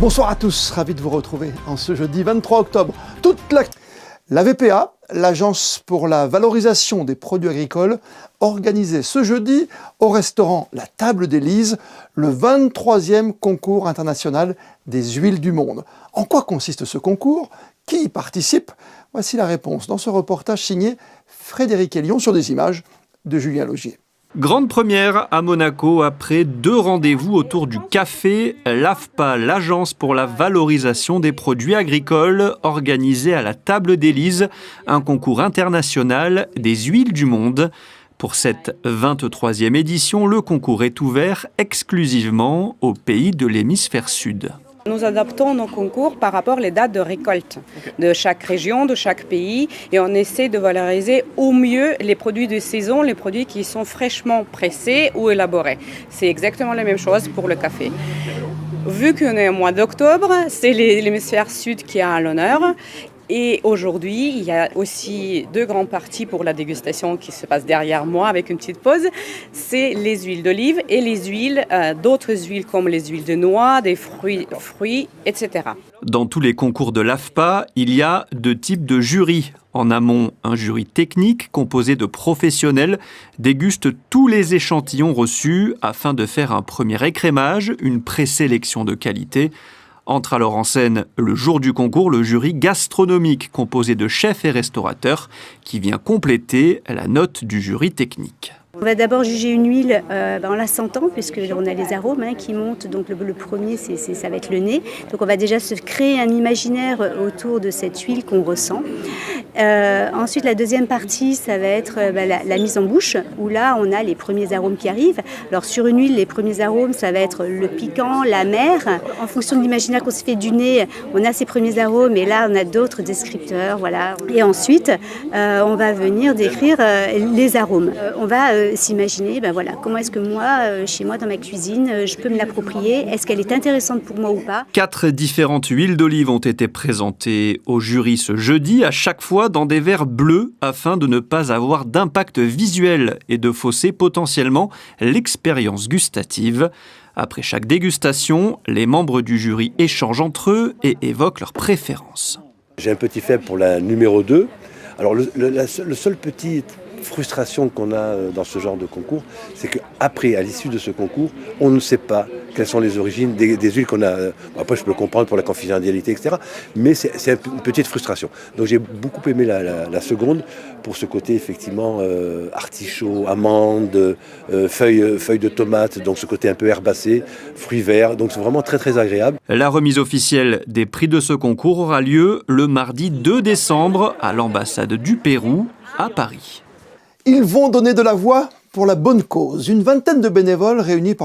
Bonsoir à tous, ravi de vous retrouver en ce jeudi 23 octobre. La VPA, l'Agence pour la valorisation des produits agricoles, organisait ce jeudi au restaurant La Table d'Élise le 23e concours international des huiles du monde. En quoi consiste ce concours? Qui y participe? Voici la réponse dans ce reportage signé Frédéric Elion sur des images de Julien Logier. Grande première à Monaco après 2 rendez-vous autour du café. L'AFPA, l'Agence pour la valorisation des produits agricoles, organisait à la Table d'Élise un concours international des huiles du monde. Pour cette 23e édition, le concours est ouvert exclusivement aux pays de l'hémisphère sud. Nous adaptons nos concours par rapport aux dates de récolte de chaque région, de chaque pays, et on essaie de valoriser au mieux les produits de saison, les produits qui sont fraîchement pressés ou élaborés. C'est exactement la même chose pour le café. Vu qu'on est au mois d'octobre, c'est l'hémisphère sud qui a l'honneur. Et aujourd'hui, il y a aussi 2 grandes parties pour la dégustation qui se passe derrière moi avec une petite pause. C'est les huiles d'olive et les huiles, d'autres huiles comme les huiles de noix, des fruits, etc. Dans tous les concours de l'AFPA, il y a 2 types de jurys. En amont, un jury technique composé de professionnels déguste tous les échantillons reçus afin de faire un premier écrémage, une présélection de qualité. Entre alors en scène, le jour du concours, le jury gastronomique composé de chefs et restaurateurs qui vient compléter la note du jury technique. On va d'abord juger une huile en la sentant, puisqu'on a les arômes qui montent. Donc le premier, ça va être le nez. Donc on va déjà se créer un imaginaire autour de cette huile qu'on ressent. Ensuite, la deuxième partie, ça va être la mise en bouche, où là, on a les premiers arômes qui arrivent. Alors sur une huile, les premiers arômes, ça va être le piquant, l'amer. En fonction de l'imaginaire qu'on se fait du nez, on a ces premiers arômes, et là, on a d'autres descripteurs. Voilà. Et ensuite, on va venir décrire les arômes. On va s'imaginer, comment est-ce que moi, chez moi, dans ma cuisine, je peux me l'approprier? Est-ce qu'elle est intéressante pour moi ou pas? 4 différentes huiles d'olive ont été présentées au jury ce jeudi, à chaque fois dans des verres bleus, afin de ne pas avoir d'impact visuel et de fausser potentiellement l'expérience gustative. Après chaque dégustation, les membres du jury échangent entre eux et évoquent leurs préférences. J'ai un petit faible pour la numéro 2. Alors le seul petit frustration qu'on a dans ce genre de concours, c'est qu'après, à l'issue de ce concours, on ne sait pas quelles sont les origines des huiles qu'on a. Après, je peux comprendre pour la confidentialité, etc. Mais c'est une petite frustration. Donc j'ai beaucoup aimé la seconde pour ce côté, effectivement, artichaut, amande, feuilles de tomate, donc ce côté un peu herbacé, fruits verts. Donc c'est vraiment très, très agréable. La remise officielle des prix de ce concours aura lieu le mardi 2 décembre à l'ambassade du Pérou à Paris. Ils vont donner de la voix pour la bonne cause. Une vingtaine de bénévoles réunis par le